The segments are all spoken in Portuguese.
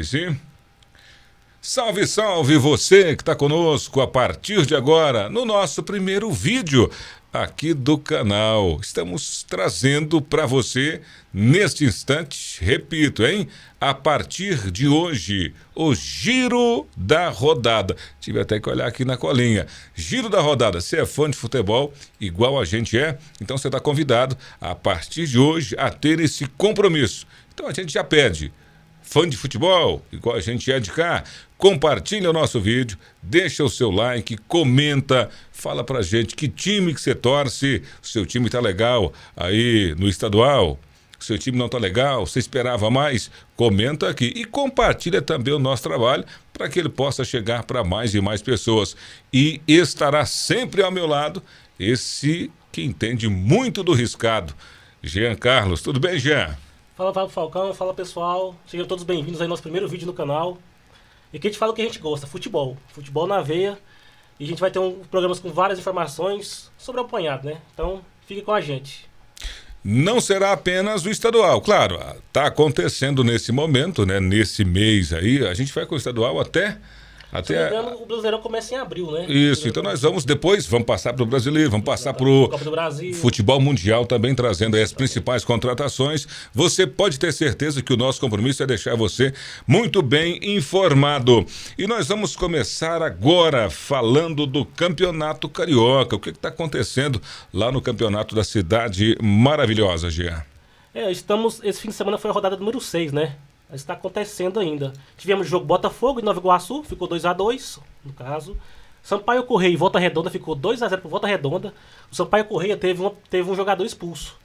Sim. Salve, salve você que está conosco a partir de agora no nosso primeiro vídeo aqui do canal. Estamos trazendo para você neste instante, repito, a partir de hoje, o Giro da Rodada. Tive até que olhar aqui na colinha. Giro da Rodada. Você é fã de futebol igual a gente é? Então você está convidado a partir de hoje a ter esse compromisso. Então a gente já pede. Fã de futebol, igual a gente é de cá, compartilha o nosso vídeo, deixa o seu like, comenta, fala pra gente que time que você torce, o seu time tá legal aí no estadual, o seu time não tá legal, você esperava mais, comenta aqui e compartilha também o nosso trabalho para que ele possa chegar para mais e mais pessoas. E estará sempre ao meu lado esse que entende muito do riscado, Jean Carlos. Tudo bem, Jean? Fala, Fábio Falcão, fala pessoal, sejam todos bem-vindos aí ao nosso primeiro vídeo no canal. E aqui a gente fala o que a gente gosta, futebol na veia. E a gente vai ter programas com várias informações sobre o apanhado, né? Então, fique com a gente. Não será apenas o estadual, claro, está acontecendo nesse momento, né? Nesse mês aí, a gente vai com o estadual até Se não me engano, o Brasileirão começa em abril, né? Isso, então nós vamos passar para o Brasileiro, vamos passar para o Copa do Brasil, Futebol Mundial também, trazendo aí as principais contratações. Você pode ter certeza que o nosso compromisso é deixar você muito bem informado. E nós vamos começar agora falando do Campeonato Carioca. O que está acontecendo lá no Campeonato da Cidade Maravilhosa, Jean? Esse fim de semana foi a rodada número 6, né? Está acontecendo ainda. Tivemos o jogo Botafogo e Nova Iguaçu, ficou 2-2, no caso. Sampaio Correia e Volta Redonda ficou 2-0 para Volta Redonda. O Sampaio Correia teve um jogador expulso.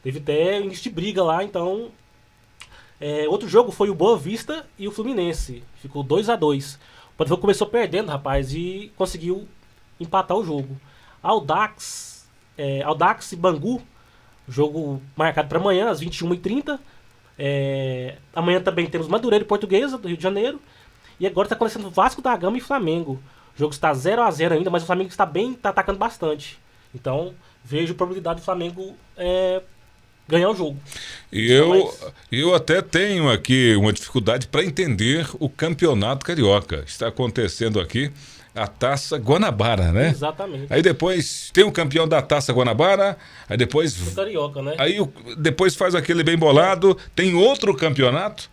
Teve até início de briga lá, então. Outro jogo foi o Boa Vista e o Fluminense. Ficou 2-2. O Botafogo começou perdendo, rapaz, e conseguiu empatar o jogo. Audax e Bangu, jogo marcado para amanhã, às 21h30. Amanhã também temos Madureira e Portuguesa, do Rio de Janeiro. E agora está acontecendo Vasco da Gama e Flamengo. O jogo está 0-0 ainda, mas o Flamengo está atacando bastante. Então, vejo probabilidade do Flamengo ganhar o jogo. E eu até tenho aqui uma dificuldade para entender o Campeonato Carioca. Está acontecendo aqui a Taça Guanabara, né? Exatamente. Aí depois tem o campeão da Taça Guanabara, aí depois... O Carioca, né? Aí depois faz aquele bem bolado, tem outro campeonato?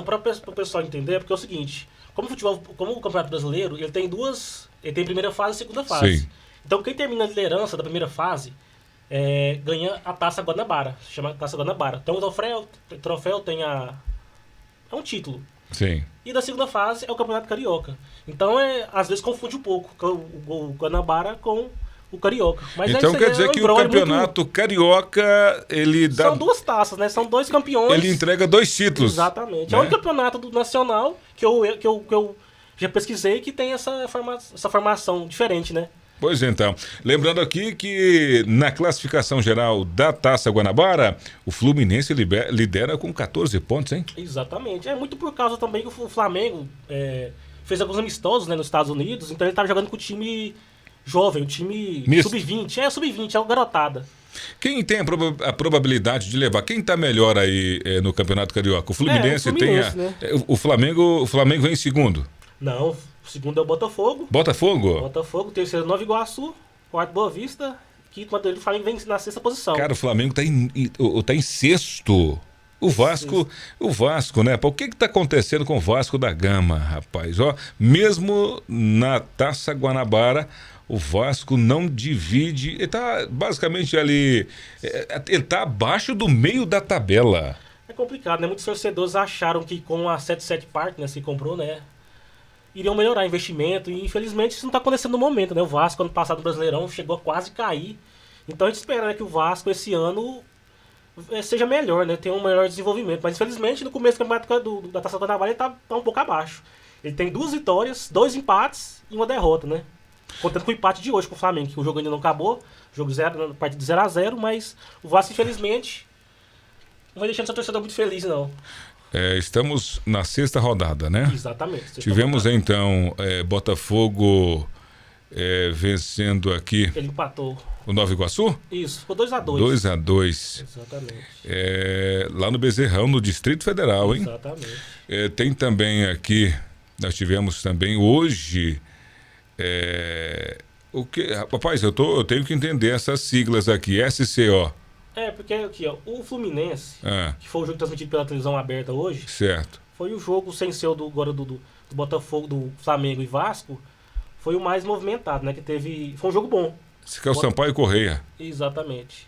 Para o pessoal entender, porque é o seguinte, como o Campeonato Brasileiro, ele tem primeira fase e segunda fase. Sim. Então quem termina a liderança da primeira fase ganha a Taça Guanabara, se chama Taça Guanabara. Então o troféu tem é um título. Sim. E da segunda fase é o Campeonato Carioca. Então, às vezes confunde um pouco o Guanabara com o Carioca. Mas então quer dizer que o Campeonato Carioca, ele dá... São duas taças, né? São dois campeões. Ele entrega 2 títulos. Exatamente. Né? É o único campeonato nacional que eu já pesquisei que tem essa formação diferente, né? Pois então, lembrando aqui que na classificação geral da Taça Guanabara, o Fluminense lidera com 14 pontos, hein? Exatamente. É muito por causa também que o Flamengo fez alguns amistosos, né, nos Estados Unidos, então ele estava jogando com o time jovem, o time sub-20. Sub-20, é o garotada. Quem tem a probabilidade de levar? Quem está melhor aí no Campeonato Carioca? O Fluminense, né? O Flamengo vem em segundo? Não, o segundo é o Botafogo. Botafogo, terceiro Nova Iguaçu, quarto Boa Vista, quinto Madureira. O Flamengo vem na sexta posição. Cara, o Flamengo tá em sexto. O Vasco, né? O que está acontecendo com o Vasco da Gama, rapaz? Ó, mesmo na Taça Guanabara, o Vasco não divide. Ele tá basicamente ali. Ele tá abaixo do meio da tabela. É complicado, né? Muitos torcedores acharam que com a 77 Partners que comprou, né, iriam melhorar o investimento, e infelizmente isso não está acontecendo no momento, né? O Vasco, ano passado no Brasileirão, chegou a quase cair. Então a gente espera, né, que o Vasco esse ano seja melhor, né? Tenha um melhor desenvolvimento. Mas infelizmente no começo do campeonato da Taça Guanabara ele tá um pouco abaixo. Ele tem 2 vitórias, 2 empates e 1 derrota, né? Contando com o empate de hoje com o Flamengo, que o jogo ainda não acabou. Jogo 0, partida 0-0, mas o Vasco infelizmente não vai deixando seu torcedor muito feliz, não. Estamos na sexta rodada, né? Exatamente. Tivemos então Botafogo vencendo aqui. Ele empatou. O Nova Iguaçu? Isso, ficou 2-2. 2-2. Exatamente. Lá no Bezerrão, no Distrito Federal, hein? Exatamente. Tem também aqui, nós tivemos também hoje... o que, rapaz, eu tenho que entender essas siglas aqui, SCO. Porque aqui, ó, o Fluminense, Ah, que foi o jogo transmitido pela televisão aberta hoje, certo. foi o jogo sem ser o do Botafogo, do Flamengo e Vasco, foi o mais movimentado, né? Que teve. Foi um jogo bom. Esse que é o Sampaio Correia. Exatamente.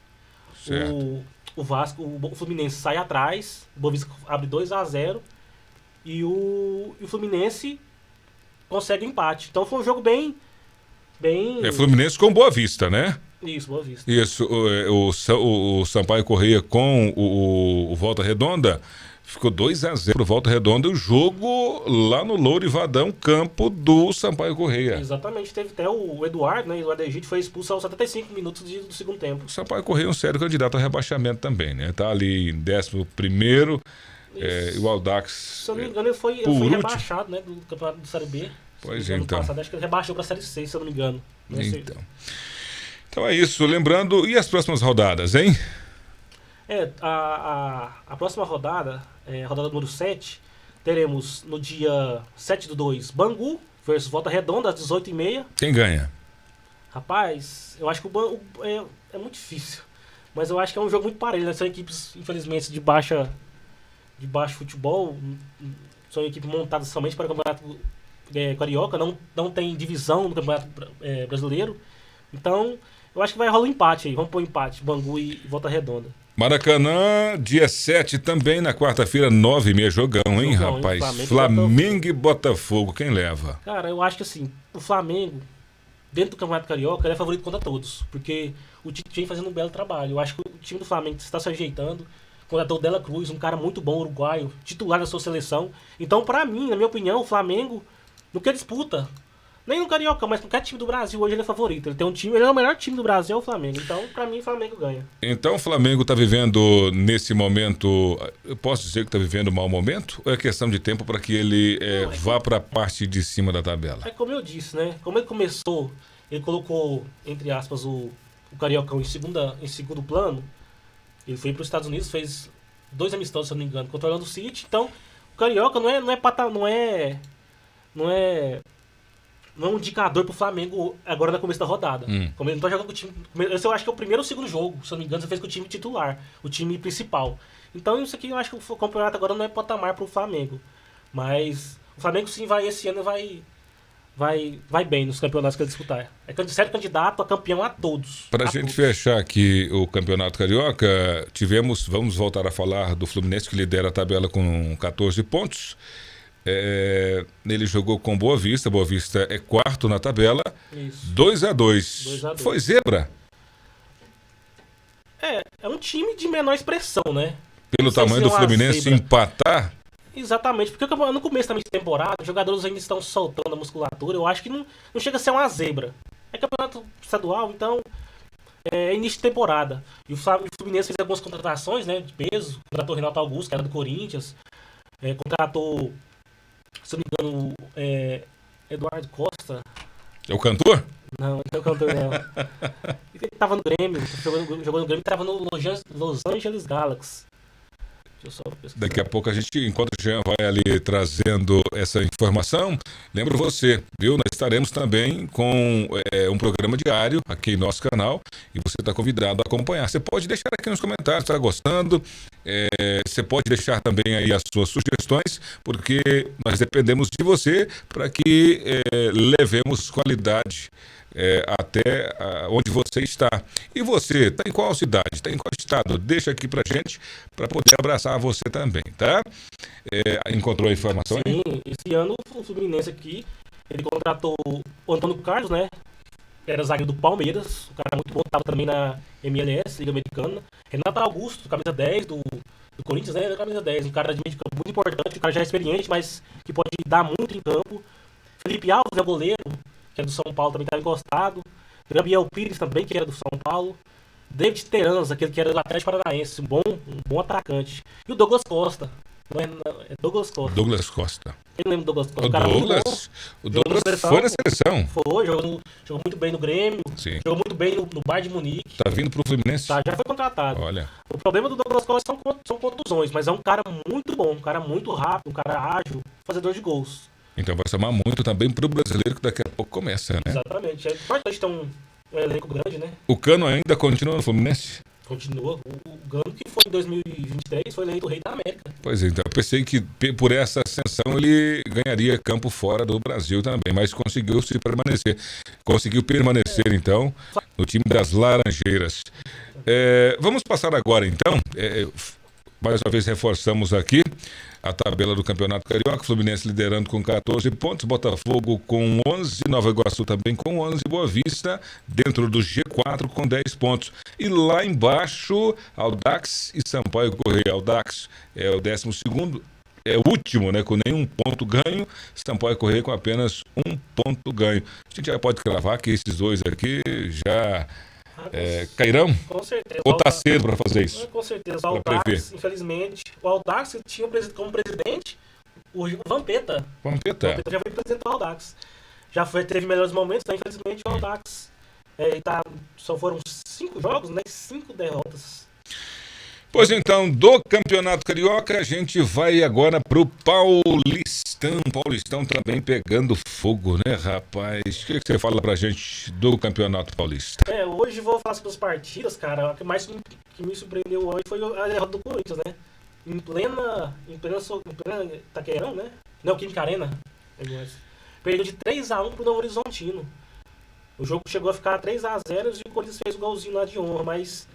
Certo. O Vasco, o Fluminense sai atrás, o Boa Vista abre 2-0 e o Fluminense consegue empate. Então foi um jogo bem. Fluminense com Boa Vista, né? Isso, Boa Vista. Isso, o Sampaio Correia com o Volta Redonda ficou 2-0 pro Volta Redonda, o jogo lá no Lourivadão, campo do Sampaio Correia. Exatamente, teve até o Eduardo, né? O Eduardo Egídio foi expulso aos 75 minutos do segundo tempo. O Sampaio Correia é um sério candidato a rebaixamento também, né? Tá ali em 11º, e o Audax... Se eu não me engano, ele foi rebaixado, né? Do campeonato do Série B. Pois é, então. Passado, acho que ele rebaixou pra Série C, se eu não me engano. Então é isso, lembrando, e as próximas rodadas, hein? A próxima rodada, rodada número 7, teremos no dia 7/2, Bangu versus Volta Redonda, às 18h30. Quem ganha? Rapaz, eu acho que o Bangu é muito difícil. Mas eu acho que é um jogo muito parelho, né? São equipes, infelizmente, de baixo futebol. São equipes montadas somente para o campeonato carioca. Não tem divisão no campeonato brasileiro. Então, eu acho que vai rolar um empate aí. Vamos pôr um empate, Bangu e Volta Redonda. Maracanã, dia 7 também, na quarta-feira, 9h30, jogão, hein, rapaz? Flamengo e Botafogo, quem leva? Cara, eu acho que assim, o Flamengo, dentro do Campeonato Carioca, ele é favorito contra todos. Porque o Tite vem fazendo um belo trabalho. Eu acho que o time do Flamengo está se ajeitando. Contratou o Dela Cruz, um cara muito bom, uruguaio, titular da sua seleção. Então, pra mim, na minha opinião, o Flamengo, no que disputa, nem no Carioca, mas qualquer time do Brasil hoje ele é favorito. Ele tem um time, ele é o melhor time do Brasil, é o Flamengo. Então, pra mim, o Flamengo ganha. Então, o Flamengo tá vivendo, nesse momento, eu posso dizer que tá vivendo um mau momento? Ou é questão de tempo para que ele vá para a parte de cima da tabela? É como eu disse, né? Como ele começou, ele colocou, entre aspas, o Cariocão em segundo plano. Ele foi para os Estados Unidos, fez 2 amistosos, se eu não me engano, contra o Orlando City. Então, o Carioca não é um indicador pro Flamengo agora no começo da rodada. Como ele não tá jogando com o time. Esse eu acho que é o primeiro ou segundo jogo, se eu não me engano, você fez com o time titular, o time principal. Então isso aqui eu acho que o campeonato agora não é patamar pro Flamengo. Mas o Flamengo sim esse ano vai bem nos campeonatos que ele disputar. É sério candidato a campeão a todos. Para a gente fechar aqui o Campeonato Carioca, vamos voltar a falar do Fluminense, que lidera a tabela com 14 pontos. Ele jogou com Boa Vista é quarto na tabela. 2-2. Foi zebra? É um time de menor expressão, né? Pelo tamanho do Fluminense empatar? Exatamente, porque no começo também de temporada, os jogadores ainda estão soltando a musculatura. Eu acho que não chega a ser uma zebra. É campeonato estadual, então é início de temporada. E o Fluminense fez algumas contratações, né, de peso. Contratou o Renato Augusto, que era do Corinthians. Contratou, se não me engano, Eduardo Costa. É o cantor? Não, não é o cantor, não. Ele tava no Grêmio, jogou no Grêmio, tava no Los Angeles Galaxy. Daqui a pouco enquanto o Jean vai ali trazendo essa informação, lembro você, viu? Nós estaremos também com um programa diário aqui em nosso canal e você está convidado a acompanhar. Você pode deixar aqui nos comentários, está gostando? Você pode deixar também aí as suas sugestões, porque nós dependemos de você para que levemos qualidade até onde você está. E você, está em qual cidade? Está em qual estado? Deixa aqui pra gente, para poder abraçar você também, tá? Encontrou a informação aí? Sim, esse ano o Fluminense aqui, ele contratou o Antônio Carlos, né? Que era zagueiro do Palmeiras, o cara muito bom, estava também na MLS, Liga Americana. Renato Augusto, camisa 10 do Corinthians, né? Camisa 10, um cara de meio de campo muito importante, um cara já experiente, mas que pode dar muito em campo. Felipe Alves é o goleiro, que é do São Paulo, também estava encostado. Gabriel Pires também, que era do São Paulo. David Teranza, aquele que era do Atlético Paranaense, um bom atacante. E o Douglas Costa. É Douglas Costa. Douglas Costa. Quem lembra do Douglas Costa? O Um cara muito bom. Douglas, o Jogou Douglas na seleção. foi na seleção. Foi, jogou muito bem no Grêmio, Sim. jogou muito bem no Bayern de Munique. Tá vindo pro Fluminense. Tá, já foi contratado. Olha. O problema do Douglas Costa são contusões, mas é um cara muito bom, um cara muito rápido, um cara ágil, fazedor de gols. Então vai somar muito também pro brasileiro que daqui a pouco começa, né? Exatamente. É importante ter um elenco grande, né? O Cano ainda continua no Fluminense? Continua. O Gano, que foi em 2023, foi eleito o Rei da América. Pois é, então eu pensei que por essa ascensão ele ganharia campo fora do Brasil também, mas conseguiu permanecer. Conseguiu permanecer, então, no time das Laranjeiras. Vamos passar agora, então. Mais uma vez reforçamos aqui a tabela do Campeonato Carioca. Fluminense liderando com 14 pontos, Botafogo com 11, Nova Iguaçu também com 11, Boa Vista dentro do G4 com 10 pontos. E lá embaixo, Audax e Sampaio Corrêa. Audax é o 12º, é o último, né, com nenhum ponto ganho. Sampaio Corrêa com apenas um ponto ganho. A gente já pode cravar que esses dois aqui já cairão? Com certeza. Ou tá cedo para fazer isso? Com certeza. O Audax, infelizmente, o Audax tinha como presidente o Vampeta. Vampeta já foi presidente do Audax. Teve melhores momentos, né? Infelizmente o Audax só foram 5 jogos, né? 5 derrotas. Pois então, do Campeonato Carioca, a gente vai agora pro Paulistão. Paulistão também pegando fogo, né, rapaz? O que você fala pra gente do Campeonato Paulista? Hoje vou falar sobre as partidas, cara. O que mais que me surpreendeu hoje foi a derrota do Corinthians, né? Em plena Itaquerão, né? Não, Química Arena. Perdeu de 3-1 pro Novo Horizontino. O jogo chegou a ficar 3-0 e o Corinthians fez o golzinho lá de honra, mas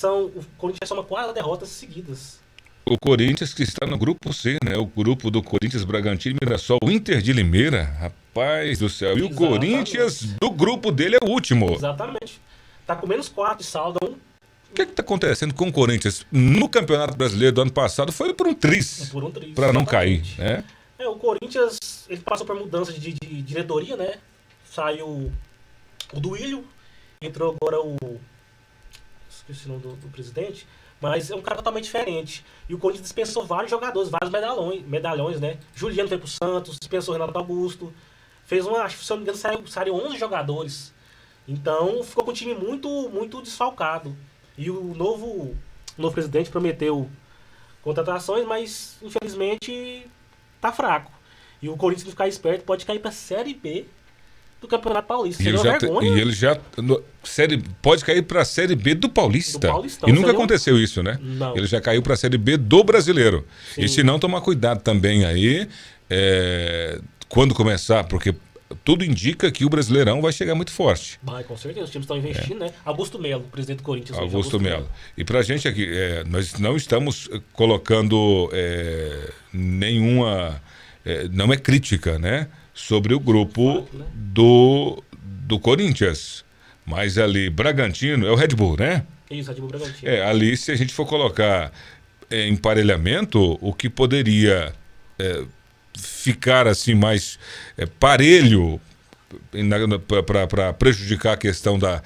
o Corinthians soma 4 derrotas seguidas. O Corinthians que está no grupo C, né? O grupo do Corinthians, Bragantino e Mirassol, o Inter de Limeira, rapaz do céu. E o Corinthians do grupo dele é o último. Exatamente. Tá com menos 4 de saldo. O que está acontecendo com o Corinthians? No Campeonato Brasileiro do ano passado foi por um triz. Para não cair, né? O Corinthians, ele passou por mudança de diretoria, né? Saiu o Duílio, entrou agora esqueci o nome do presidente, mas é um cara totalmente diferente. E o Corinthians dispensou vários jogadores, vários medalhões, né? Juliano foi pro Santos, dispensou o Renato Augusto. Acho que se eu não me engano, saíram 11 jogadores. Então ficou com o time muito, muito desfalcado. E o novo presidente prometeu contratações, mas infelizmente tá fraco. E o Corinthians, se ficar esperto, pode cair pra Série B do Campeonato Paulista. E ele já pode cair para a Série B do Paulista. E nunca aconteceu isso, né? Não. Ele já caiu para a Série B do Brasileiro. Sim. E se não, tomar cuidado também aí, quando começar, porque tudo indica que o Brasileirão vai chegar muito forte. Vai, com certeza. Os times estão investindo, né? Augusto Melo, presidente do Corinthians. Augusto Melo. E pra gente aqui, nós não estamos colocando nenhuma... não é crítica, né? Sobre o grupo do Corinthians. Mas ali, Bragantino, é o Red Bull, né? Isso, Red Bull Bragantino. Ali, se a gente for colocar emparelhamento, o que poderia ficar assim mais parelho para prejudicar a questão da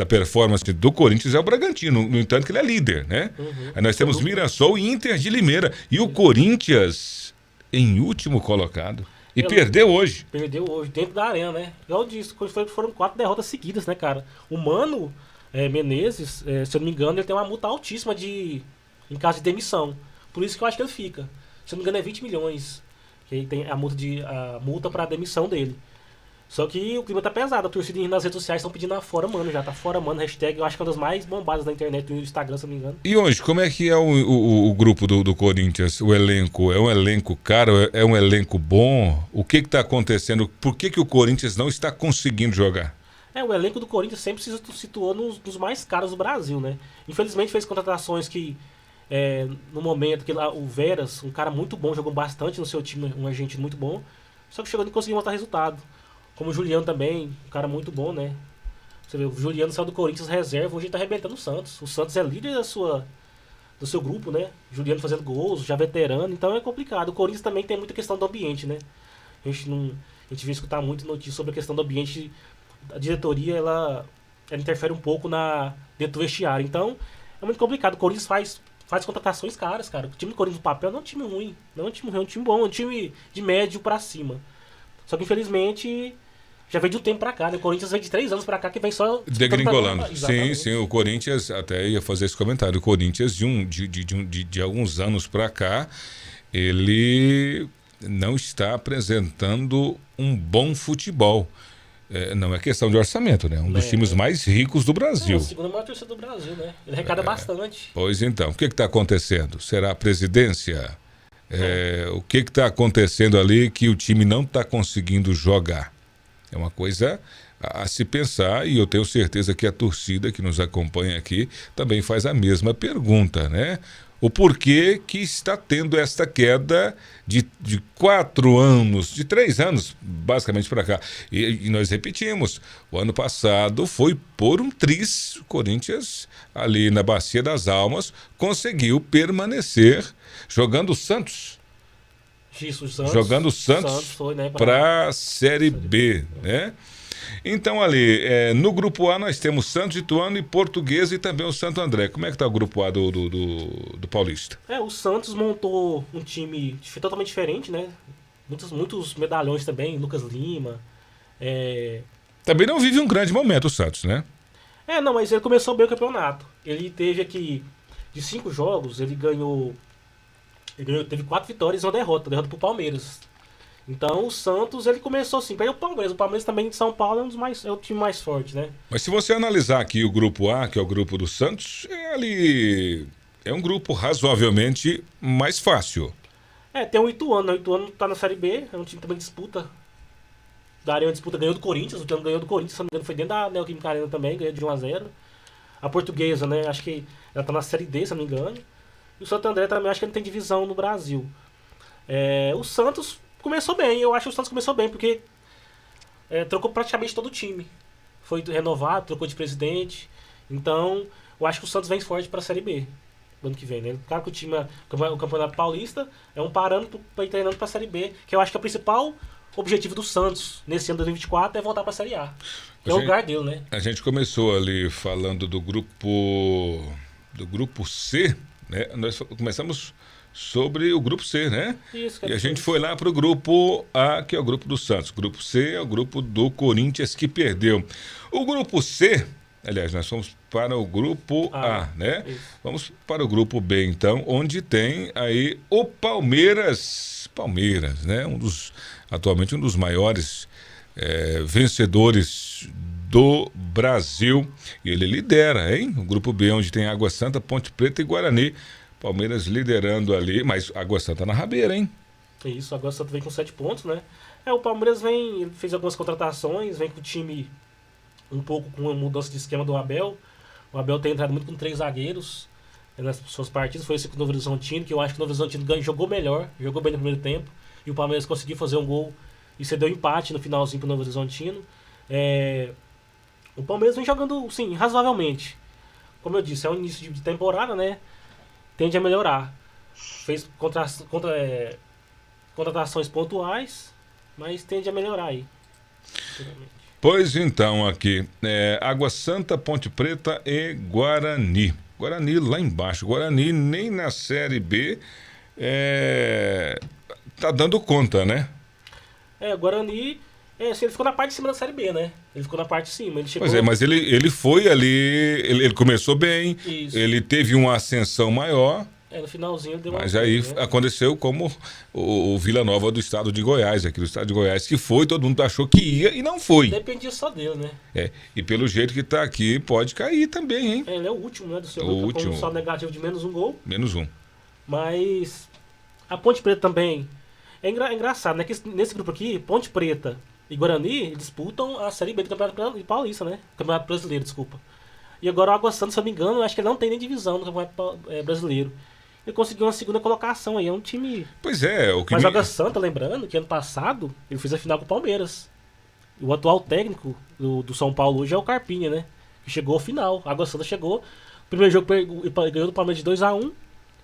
performance do Corinthians é o Bragantino. No entanto, que ele é líder, né? Aí nós temos Mirassol e Inter de Limeira. E o Corinthians em último colocado. E perdeu hoje. Perdeu hoje, dentro da arena, né? Igual eu disse, foram 4 derrotas seguidas, né, cara? O Mano Menezes, se eu não me engano, ele tem uma multa altíssima em caso de demissão. Por isso que eu acho que ele fica. Se eu não me engano, é 20 milhões. Que ele tem a multa para demissão dele. Só que o clima tá pesado. A torcida nas redes sociais estão pedindo fora, mano. Já tá fora, mano. Hashtag, eu acho que é uma das mais bombadas da internet, do Instagram, se eu não me engano. E hoje, como é que é o grupo do Corinthians? O elenco? É um elenco caro? É um elenco bom? O que tá acontecendo? Por que o Corinthians não está conseguindo jogar? O elenco do Corinthians sempre se situou nos mais caros do Brasil, né? Infelizmente fez contratações que, no momento, que lá o Veras, um cara muito bom, jogou bastante no seu time, um argentino muito bom, só que chegou e não conseguiu mostrar resultado. Como o Juliano também, um cara muito bom, né? Você vê, o Juliano saiu do Corinthians reserva, hoje ele tá arrebentando o Santos. O Santos é líder do seu grupo, né? Juliano fazendo gols, já veterano, então é complicado. O Corinthians também tem muita questão do ambiente, né? A gente vê escutar muito notícias sobre a questão do ambiente. A diretoria, ela interfere um pouco dentro do vestiário. Então, é muito complicado. O Corinthians faz faz contratações caras, cara. O time do Corinthians no papel não é um time ruim. Não é um time ruim, é um time bom, é um time de médio pra cima. Só que infelizmente já vem de um tempo pra cá, né? O Corinthians vem de 3 anos pra cá que vem só... Degringolando. Sim, o Corinthians, até ia fazer esse comentário, o Corinthians de alguns anos pra cá, ele não está apresentando um bom futebol. Não é questão de orçamento, né? Um dos times mais ricos do Brasil. É a segunda maior torcida do Brasil, né? Ele arrecada bastante. Pois então, o que está acontecendo? Será a presidência? O que está acontecendo ali que o time não está conseguindo jogar? É uma coisa a se pensar, e eu tenho certeza que a torcida que nos acompanha aqui também faz a mesma pergunta, né? O porquê que está tendo esta queda de 4 anos, de 3 anos, basicamente, para cá. E nós repetimos, o ano passado foi por um triz, o Corinthians, ali na Bacia das Almas, conseguiu permanecer jogando o Santos. Isso, o Santos. Jogando o Santos né, para a Série B, né? Então ali, no grupo A nós temos Santos, Ituano e Portuguesa e também o Santo André. Como é que tá o grupo A do Paulista? O Santos montou um time totalmente diferente, né? Muitos medalhões também, Lucas Lima. Também não vive um grande momento o Santos, né? Não, mas ele começou bem o campeonato. Ele teve aqui, de 5 jogos, ele teve 4 vitórias e uma derrota pro Palmeiras. Então o Santos, ele começou assim, perdeu o Palmeiras também de São Paulo é o time mais forte, né? Mas se você analisar aqui o grupo A, que é o grupo do Santos, é um grupo razoavelmente mais fácil. Tem o Ituano, né? O Ituano tá na Série B, é um time que também disputa. Daria uma disputa, ganhou do Corinthians, o Ituano ganhou do Corinthians, se não me engano foi dentro da Neoquímica Arena também, ganhou de 1-0. A Portuguesa, né, acho que ela tá na Série D, se não me engano. E o Santo André também, acho que não tem divisão no Brasil. O Santos começou bem, eu acho que o Santos começou bem, porque trocou praticamente todo o time. Foi renovado, trocou de presidente. Então, eu acho que o Santos vem forte para a Série B no ano que vem, né? Claro que o Campeonato Paulista é um parâmetro para ir treinando para a Série B, que eu acho que é o principal objetivo do Santos nesse ano de 2024 é voltar para a Série A. Que é o lugar dele, né? A gente começou ali falando do grupo C, né? Nós começamos sobre o grupo C, né? Isso, e a gente foi lá para o grupo A, que é o grupo do Santos. O grupo C é o grupo do Corinthians, que perdeu. O grupo C, aliás, nós fomos para o grupo A, né? Isso. Vamos para o grupo B, então, onde tem aí o Palmeiras, né? Atualmente um dos maiores vencedores do Brasil. E ele lidera, hein? O grupo B, onde tem Água Santa, Ponte Preta e Guarani. Palmeiras liderando ali, mas Água Santa na rabeira, hein? Isso, a Água Santa vem com 7 pontos, né? O Palmeiras fez algumas contratações, vem com o time um pouco com a mudança de esquema do Abel. O Abel tem entrado muito com 3 zagueiros nas suas partidas, foi esse com o Novo Horizontino, que eu acho que o Novo Horizontino jogou melhor, jogou bem no primeiro tempo, e o Palmeiras conseguiu fazer um gol e cedeu empate no finalzinho pro Novo Horizontino. O Palmeiras vem jogando, sim, razoavelmente. Como eu disse, é o início de temporada, né? Tende a melhorar. Fez contratações pontuais, mas tende a melhorar aí. Pois então, aqui, Água Santa, Ponte Preta e Guarani. Guarani lá embaixo. Guarani nem na Série B tá dando conta, né? Guarani, ele ficou na parte de cima da Série B, né? Ele ficou na parte de cima. Ele chegou... Pois mas ele foi ali, ele começou bem, Isso. Ele teve uma ascensão maior. No finalzinho deu Mas aí aconteceu como o Vila Nova do estado de Goiás, aqui do estado de Goiás, que foi, todo mundo achou que ia e não foi. Dependia só dele, né? E pelo jeito que tá aqui, pode cair também, hein? Ele é o último, né? Do seu o grupo, último. Com um saldo negativo de menos um gol. Menos um. Mas a Ponte Preta também. É engraçado, né? Que nesse grupo aqui, Ponte Preta e Guarani disputam a Série B do Campeonato Paulista, né? Campeonato Brasileiro, desculpa. E agora o Água Santa, se eu não me engano, acho que ele não tem nem divisão no Campeonato Brasileiro. Ele conseguiu uma segunda colocação aí, é um time... Pois é, o que... Mas o Água Santa, lembrando que ano passado ele fez a final com o Palmeiras. E o atual técnico do São Paulo hoje é o Carpinha, né? Que chegou ao final. A Água Santa chegou. O primeiro jogo ganhou do Palmeiras de 2-1.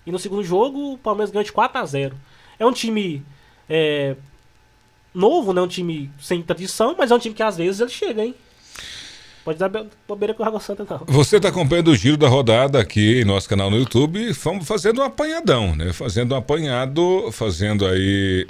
E no segundo jogo o Palmeiras ganhou de 4-0. É um time novo, né? Um time sem tradição, mas é um time que às vezes ele chega, hein? Pode dar bobeira com o Água Santa, não. Você está acompanhando o giro da rodada aqui em nosso canal no YouTube. Vamos fazendo um apanhadão, né? Fazendo um apanhado, fazendo aí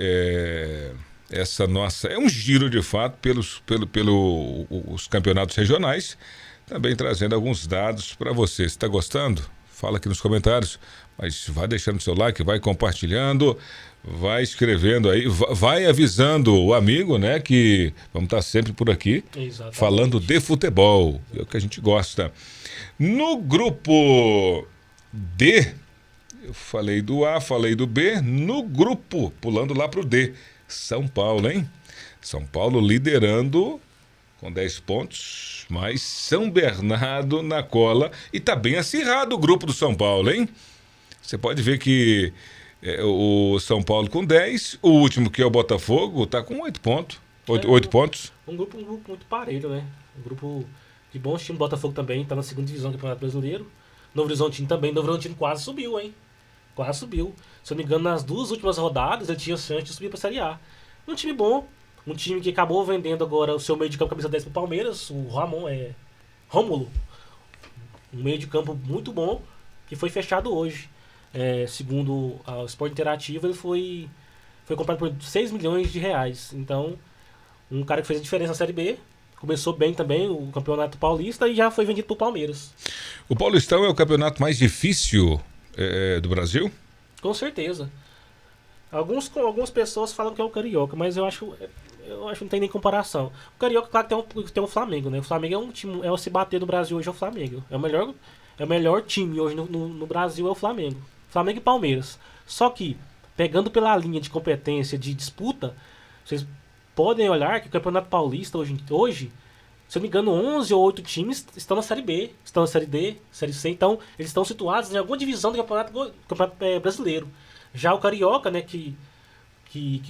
essa nossa... É um giro, de fato, pelos campeonatos regionais. Também trazendo alguns dados para você. Se está gostando? Fala aqui nos comentários. Mas vai deixando seu like, vai compartilhando, vai escrevendo aí, vai avisando o amigo, né? Que vamos estar sempre por aqui. Exatamente. Falando de futebol. É o que a gente gosta. No grupo D, eu falei do A, falei do B. No grupo, pulando lá para o D, São Paulo, hein? São Paulo liderando com 10 pontos, mas São Bernardo na cola. E tá bem acirrado o grupo do São Paulo, hein? Você pode ver que o São Paulo com 10, o último que é o Botafogo tá com 8 pontos. 8 pontos. Um grupo muito parelho, né? Um grupo de bons times. Botafogo também tá na segunda divisão do Campeonato Brasileiro. Novo Horizontino também. Novo Horizontino quase subiu, hein? Quase subiu. Se eu não me engano, nas 2 últimas rodadas ele tinha chance de subir pra Série A. Um time bom. Um time que acabou vendendo agora o seu meio de campo camisa 10 pro Palmeiras. O Rômulo. Um meio de campo muito bom que foi fechado hoje. Segundo o Sport Interativo, ele foi comprado por 6 milhões de reais. Então, um cara que fez a diferença na Série B. Começou bem também o Campeonato Paulista e já foi vendido pro Palmeiras. O Paulistão é o campeonato mais difícil do Brasil? Com certeza. Algumas pessoas falam que é o Carioca, mas eu acho que não tem nem comparação. O Carioca, claro, tem o Flamengo, né? O Flamengo é um time, se bater no Brasil hoje é o Flamengo. É o melhor time hoje no Brasil é o Flamengo. Flamengo e Palmeiras. Só que, pegando pela linha de competência, de disputa, vocês podem olhar que o Campeonato Paulista hoje, se eu não me engano, 11 ou 8 times estão na Série B, estão na Série D, Série C. Então, eles estão situados em alguma divisão do Campeonato Brasileiro. Já o Carioca, né, que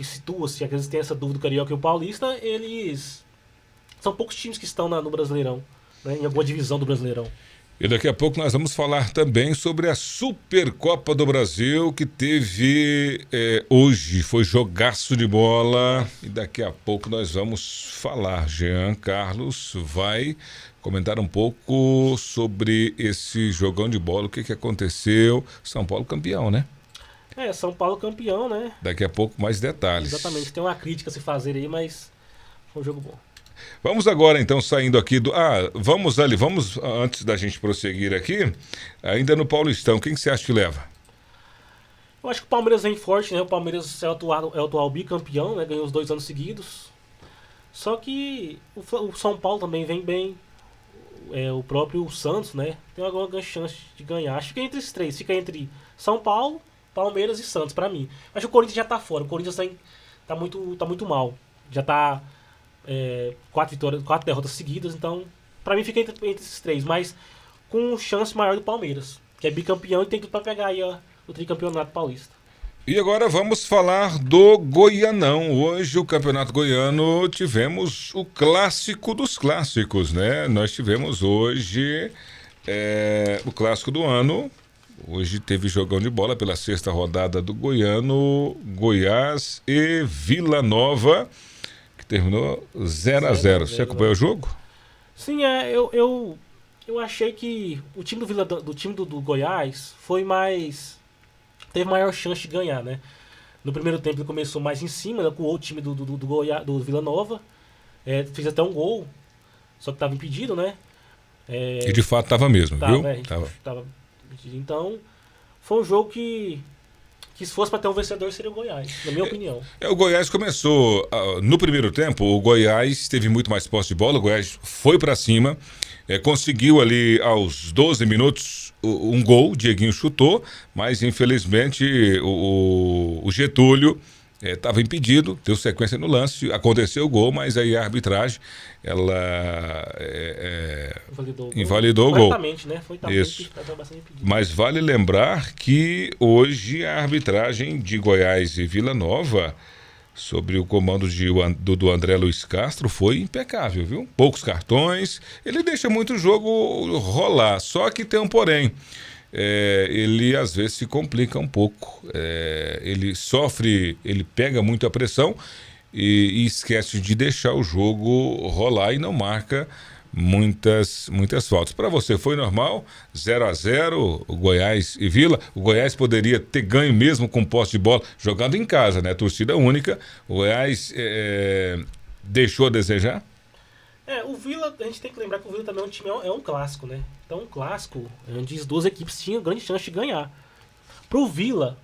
situa-se, às vezes tem essa dúvida do Carioca e o Paulista, eles são poucos times que estão no Brasileirão, né, em alguma divisão do Brasileirão. E daqui a pouco nós vamos falar também sobre a Supercopa do Brasil, que teve hoje, foi jogaço de bola, e daqui a pouco nós vamos falar. Jean Carlos vai comentar um pouco sobre esse jogão de bola, o que aconteceu. São Paulo campeão, né? São Paulo campeão, né? Daqui a pouco mais detalhes. Exatamente, tem uma crítica a se fazer aí, mas foi um jogo bom. Vamos agora, então, saindo aqui do... vamos, antes da gente prosseguir aqui, ainda no Paulistão, quem que você acha que leva? Eu acho que o Palmeiras vem forte, né? O Palmeiras é o atual bicampeão, né? Ganhou os 2 anos seguidos. Só que o São Paulo também vem bem. O próprio Santos, né? Tem alguma chance de ganhar. Acho que fica entre esses 3. Fica entre São Paulo, Palmeiras e Santos, pra mim. Acho que o Corinthians já tá fora. O Corinthians tá muito mal. Já tá 4 derrotas seguidas. Então, pra mim fica entre esses 3. Mas com chance maior do Palmeiras, que é bicampeão e tem tudo pra pegar aí o tricampeonato paulista. E agora vamos falar do Goianão. Hoje, o Campeonato Goiano, tivemos o clássico dos clássicos, né? Nós tivemos hoje o clássico do ano. Hoje teve jogão de bola pela 6ª rodada do Goiano, Goiás e Vila Nova, que terminou 0-0. Você acompanhou o jogo? Sim, eu achei que o time do Goiás teve maior chance de ganhar, né? No primeiro tempo ele começou mais em cima, né, com o time do Vila Nova. Fez até um gol, só que estava impedido, né? E de fato estava mesmo, viu? Tava impedido. Então, foi um jogo que se fosse para ter um vencedor seria o Goiás, na minha opinião. O Goiás começou, no primeiro tempo, o Goiás teve muito mais posse de bola, o Goiás foi para cima, conseguiu ali aos 12 minutos um gol, Dieguinho chutou, mas infelizmente o Getúlio estava impedido, deu sequência no lance, aconteceu o gol, mas aí a arbitragem ela invalidou o gol. Né? Foi isso. Mas vale lembrar que hoje a arbitragem de Goiás e Vila Nova, sobre o comando do André Luiz Castro, foi impecável, viu? Poucos cartões, ele deixa muito o jogo rolar, só que tem um porém. Ele às vezes se complica um pouco, ele pega muito a pressão e esquece de deixar o jogo rolar e não marca muitas faltas. Para você foi normal, 0-0, o Goiás e Vila. O Goiás poderia ter ganho mesmo com posse de bola, jogando em casa, né? Torcida única. O Goiás deixou a desejar? O Vila, a gente tem que lembrar que o Vila também é um time, é um clássico, né? Então, um clássico onde as duas equipes tinham grande chance de ganhar. Pro Vila,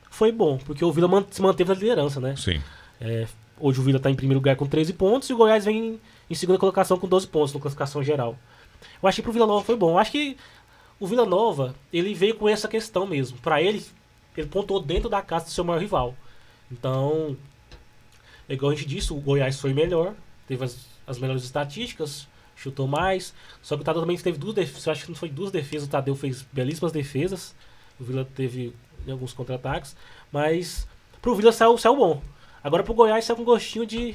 foi bom, porque o Vila se manteve na liderança, né? Sim. Hoje o Vila está em primeiro lugar com 13 pontos e o Goiás vem em segunda colocação com 12 pontos na classificação geral. Eu acho que pro Vila Nova foi bom. Eu acho que o Vila Nova, ele veio com essa questão mesmo. Para ele pontuou dentro da casa do seu maior rival. Então, igual a gente disse, o Goiás foi melhor, teve as melhores estatísticas, chutou mais. Só que o Tadeu também teve duas defesas, eu acho que não foi duas defesas, o Tadeu fez belíssimas defesas. O Vila teve alguns contra-ataques, mas pro Vila saiu bom. Agora pro Goiás saiu com gostinho de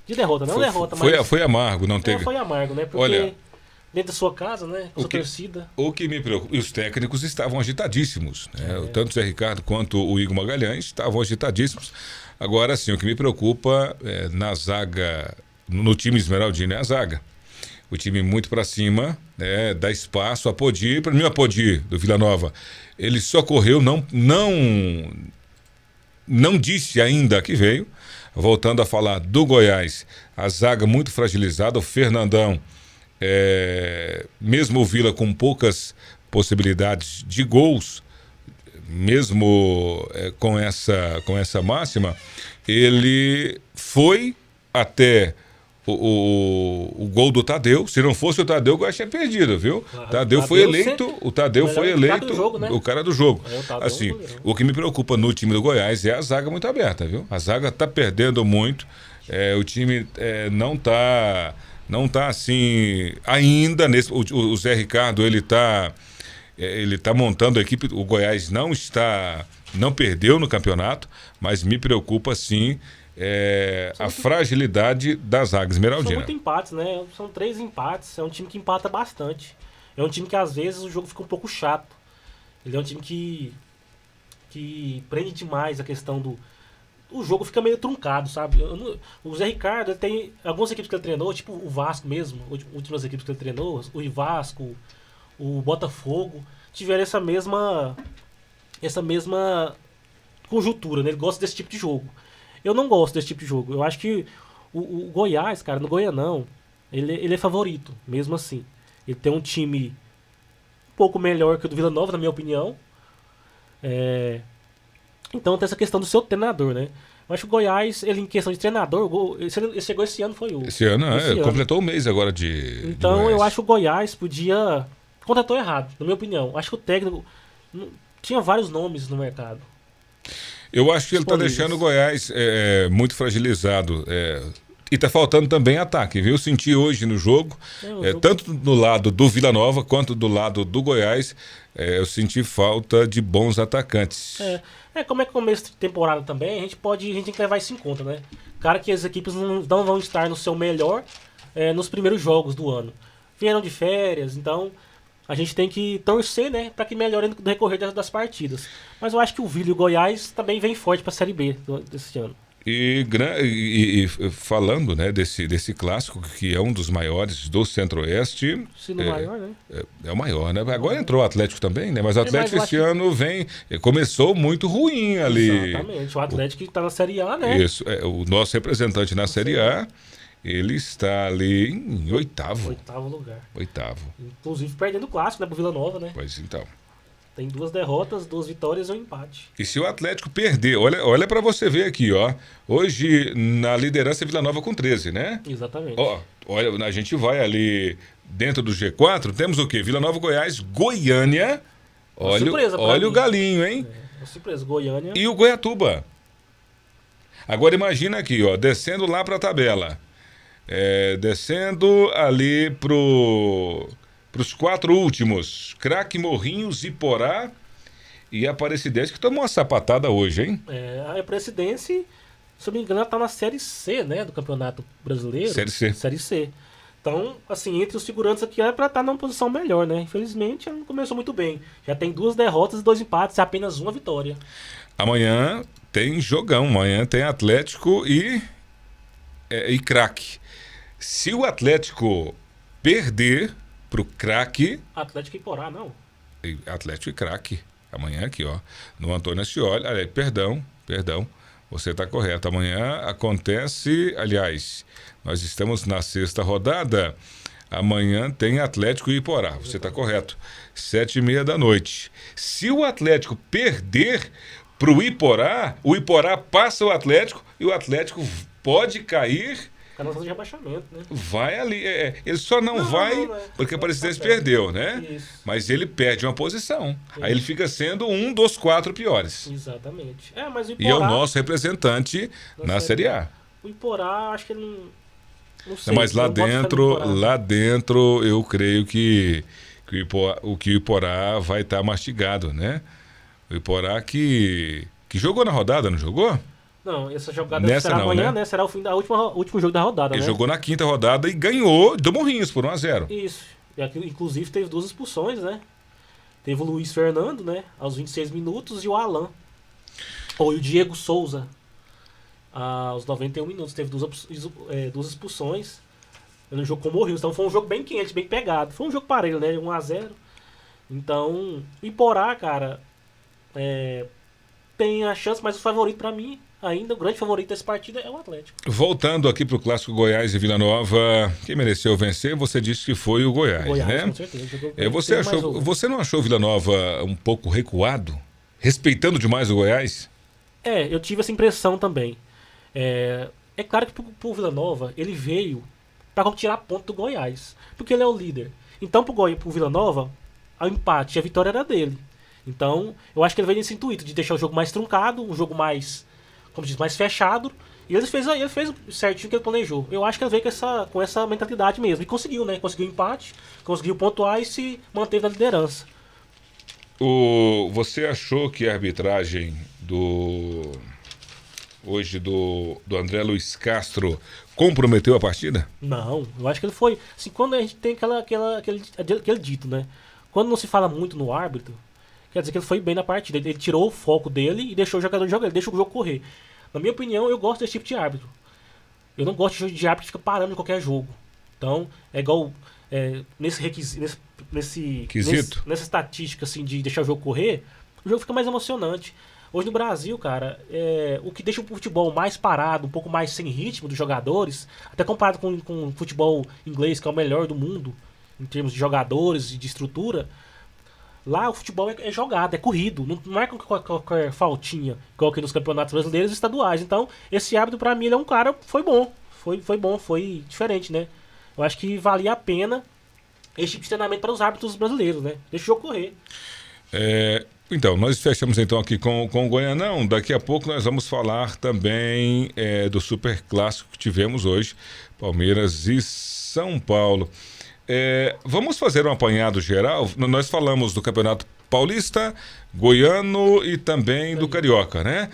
derrota, não derrota, mas foi amargo, não teve. Foi amargo, né? Porque olha, dentro da sua casa, né? Com sua torcida. O que me preocupa, e os técnicos estavam agitadíssimos, né? Tanto o Zé Ricardo quanto o Igor Magalhães estavam agitadíssimos. Agora sim, o que me preocupa na zaga, no time esmeraldino é a zaga. O time muito para cima, né, dá espaço. Apodi, para mim o Apodi do Vila Nova, ele só correu, não disse ainda que veio. Voltando a falar do Goiás, a zaga muito fragilizada, o Fernandão, mesmo o Vila com poucas possibilidades de gols, mesmo com essa máxima, ele foi até o gol do Tadeu. Se não fosse o Tadeu, o Goiás tinha perdido, viu? Claro, Tadeu foi eleito, o Tadeu foi eleito o cara do jogo. Assim, o que me preocupa no time do Goiás é a zaga muito aberta, viu? A zaga tá perdendo muito, o time não tá assim ainda nesse. O Zé Ricardo, ele tá montando a equipe. O Goiás não perdeu no campeonato, mas me preocupa sim a fragilidade das zaga esmeraldina. São muitos empates, né? São 3 empates. É um time que empata bastante. É um time que às vezes o jogo fica um pouco chato. Ele é um time que prende demais a questão do. O jogo fica meio truncado, sabe? O Zé Ricardo, ele tem algumas equipes que ele treinou, tipo o Vasco mesmo, últimas equipes que ele treinou, o Vasco, o Botafogo, tiveram essa mesma conjuntura, né? Ele gosta desse tipo de jogo. Eu não gosto desse tipo de jogo. Eu acho que o Goiás, cara, no Goianão, ele é favorito, mesmo assim. Ele tem um time um pouco melhor que o do Vila Nova, na minha opinião. Então tem essa questão do seu treinador, né? Eu acho que o Goiás, ele em questão de treinador, ele chegou esse ano, foi o... Esse ano, completou o mês agora de Então eu acho que o Goiás podia... Contratou errado, na minha opinião. Acho que o técnico... Tinha vários nomes no mercado. Eu acho que ele está deixando o Goiás muito fragilizado. E está faltando também ataque, viu? Eu senti hoje no jogo, tanto do lado do Vila Nova quanto do lado do Goiás, eu senti falta de bons atacantes. Como é começo de temporada também, a gente tem que levar isso em conta, né? Cara, que as equipes não vão estar no seu melhor nos primeiros jogos do ano. Vieram de férias, então... A gente tem que torcer, né, para que melhore no decorrer das partidas. Mas eu acho que o Vila e o Goiás também vem forte para a Série B desse ano. E falando, né, desse clássico, que é um dos maiores do Centro-Oeste. Se não maior, né? É o maior, né? Agora entrou o Atlético também, né? Mas o Atlético esse ano começou muito ruim ali. Exatamente. O Atlético que está na Série A, né? Isso. O nosso representante na Série A. Ele está ali em oitavo lugar. Oitavo. Inclusive perdendo o clássico, né, pro Vila Nova, né? Pois então. Tem 2 derrotas, 2 vitórias e 1 empate. E se o Atlético perder, olha para você ver aqui, ó. Hoje na liderança é Vila Nova com 13, né? Exatamente. Olha, a gente vai ali dentro do G4, temos o quê? Vila Nova, Goiás, Goiânia. Olha o galinho, hein? Uma surpresa, Goiânia. E o Goiatuba. Agora imagina aqui, ó, descendo lá para a tabela. Descendo ali pros 4 últimos, Craque, Morrinhos, Iporá e Aparecidense, que tomou uma sapatada hoje, hein? A Aparecidense, se eu não me engano, ela tá na Série C, né, do Campeonato Brasileiro. Série C. Então, assim, entre os figurantes aqui é pra estar numa posição melhor, né? Infelizmente, ela não começou muito bem. Já tem 2 derrotas e 2 empates e apenas 1 vitória. Amanhã tem jogão, amanhã tem Atlético e Craque. Se o Atlético perder pro craque, Atlético e Iporá, não. Atlético e craque, amanhã aqui, ó, no Antônio Ascioli, perdão, você está correto. Amanhã acontece, aliás, nós estamos na sexta rodada, amanhã tem Atlético e Iporá, você está correto, 7h30 da noite. Se o Atlético perder pro Iporá, o Iporá passa o Atlético e o Atlético pode cair. Fica na zona de rebaixamento, né? Vai ali. Ele só não vai porque a Aparecidense perdeu, né? Isso. Mas ele perde uma posição. Isso. Aí ele fica sendo um dos 4 piores. Exatamente. Mas o E é o Iporá, nosso representante na Série A. o Iporá, acho que ele não sei. Não, mas lá eu boto fé no dentro, Iporá. lá dentro, eu creio que o Iporá vai estar mastigado, né? O Iporá que jogou na rodada, não jogou? Não, essa jogada Nessa será não, amanhã, né? né? Será último jogo da rodada, Ele né? jogou na quinta rodada e ganhou do Morrinhos por 1-0. Isso. E aqui, inclusive, teve 2 expulsões, né? Teve o Luiz Fernando, né? Aos 26 minutos e o Alan. Ou o Diego Souza. Aos 91 minutos. Teve 2 expulsões. No jogo com o Morrinhos. Então foi um jogo bem quente, bem pegado. Foi um jogo parelho, né? 1-0. Então, o Iporá, cara, tem a chance, mas o favorito pra mim, ainda, o grande favorito dessa partida é o Atlético. Voltando aqui para o clássico Goiás e Vila Nova, quem mereceu vencer, você disse que foi o Goiás, né? Com certeza. Você não achou o Vila Nova um pouco recuado? Respeitando demais o Goiás? Eu tive essa impressão também. É claro que pro Vila Nova, ele veio para tirar ponto do Goiás, porque ele é o líder. Então pro Vila Nova, o empate e a vitória era dele. Então, eu acho que ele veio nesse intuito de deixar o jogo mais truncado, um jogo mais, como diz, mais fechado. E ele fez certinho o que ele planejou. Eu acho que ele veio com essa mentalidade mesmo. E conseguiu, né? Conseguiu empate, conseguiu pontuar e se manteve na liderança. Você achou que a arbitragem hoje do André Luiz Castro comprometeu a partida? Não, eu acho que ele foi. Assim, quando a gente tem aquele dito, né? Quando não se fala muito no árbitro, quer dizer que ele foi bem na partida. Ele tirou o foco dele e deixou o jogador jogar, ele deixa o jogo correr. Na minha opinião, eu gosto desse tipo de árbitro. Eu não gosto de árbitro que fica parando em qualquer jogo. Então, é igual nesse requisito, nessa estatística assim, de deixar o jogo correr, o jogo fica mais emocionante. Hoje no Brasil, cara, o que deixa o futebol mais parado, um pouco mais sem ritmo dos jogadores, até comparado com o futebol inglês, que é o melhor do mundo, em termos de jogadores e de estrutura, lá o futebol é jogado, é corrido, não é com qualquer faltinha, igual aqui nos campeonatos brasileiros e estaduais. Então, esse árbitro, pra mim, ele é um cara, foi bom, foi diferente, né? Eu acho que valia a pena esse tipo de treinamento para os árbitros brasileiros, né? Deixa o jogo correr. Então, nós fechamos então aqui com o Goianão. Daqui a pouco nós vamos falar também do super clássico que tivemos hoje, Palmeiras e São Paulo. Vamos fazer um apanhado geral. Nós falamos do Campeonato Paulista, Goiano e também do Carioca, né?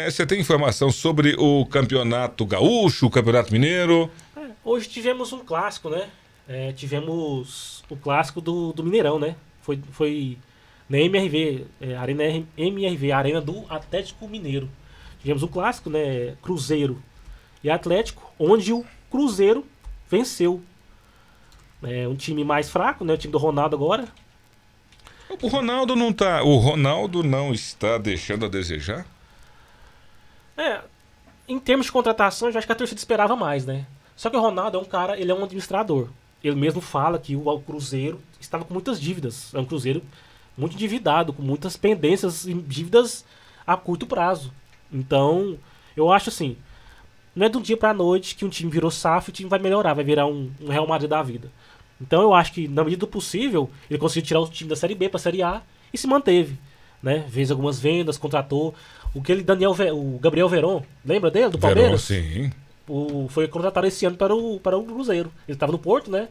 Você tem informação sobre o Campeonato Gaúcho, o Campeonato Mineiro? Hoje tivemos um clássico, né? Tivemos o clássico do Mineirão, né? Foi na MRV, Arena MRV, Arena do Atlético Mineiro. Tivemos um clássico, né? Cruzeiro e Atlético, onde o Cruzeiro venceu. Um time mais fraco, né? O time do Ronaldo agora. O Ronaldo não está deixando a desejar? Em termos de contratação, eu acho que a torcida esperava mais, né? Só que o Ronaldo é um cara, ele é um administrador. Ele mesmo fala que o Cruzeiro estava com muitas dívidas. É um Cruzeiro muito endividado, com muitas pendências e dívidas a curto prazo. Então, eu acho assim, não é de um dia pra noite que um time virou SAF e o time vai melhorar, vai virar um Real Madrid da vida. Então eu acho que, na medida do possível, ele conseguiu tirar o time da Série B pra Série A e se manteve, né? Fez algumas vendas, contratou o Gabriel Veron, lembra dele, do Palmeiras? Veron, sim. Foi contratado esse ano para o Cruzeiro. Ele estava no Porto, né?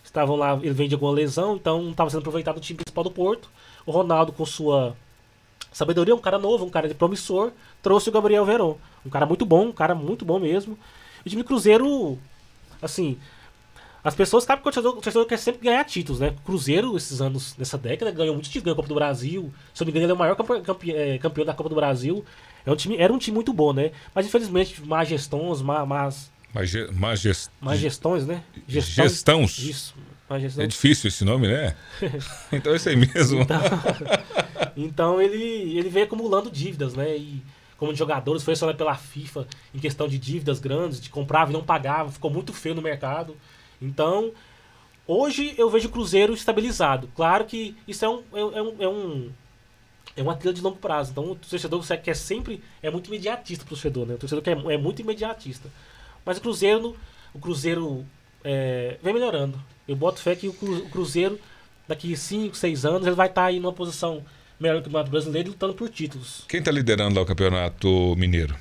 Estavam lá, ele vem de alguma lesão, então não estava sendo aproveitado o time principal do Porto. O Ronaldo, com sua sabedoria, um cara novo, um cara promissor, trouxe o Gabriel Veron. Um cara muito bom mesmo. O time do Cruzeiro, assim, as pessoas sabem que o torcedor quer sempre ganhar títulos, né? O Cruzeiro, esses anos, nessa década, ganhou muito título, ganhou a Copa do Brasil. Se eu não me engano, ele é o maior campeão da Copa do Brasil. Era um time muito bom, né? Mas infelizmente, más gestões, más Magestões, né? Gestões. Isso. Magestões. É difícil esse nome, né? Então é isso aí mesmo. Então ele veio acumulando dívidas, né? E como jogadores, foi acionado pela FIFA em questão de dívidas grandes, de comprava e não pagava, ficou muito feio no mercado. Então, hoje eu vejo o Cruzeiro estabilizado. Claro que isso é uma trilha de longo prazo. Então o torcedor quer sempre. É muito imediatista pro torcedor, né? O torcedor é muito imediatista. Mas o Cruzeiro vem melhorando. Eu boto fé que o Cruzeiro, daqui 5, 6 anos, ele vai estar aí numa posição melhor no Campeonato Brasileiro lutando por títulos. Quem está liderando lá o Campeonato Mineiro?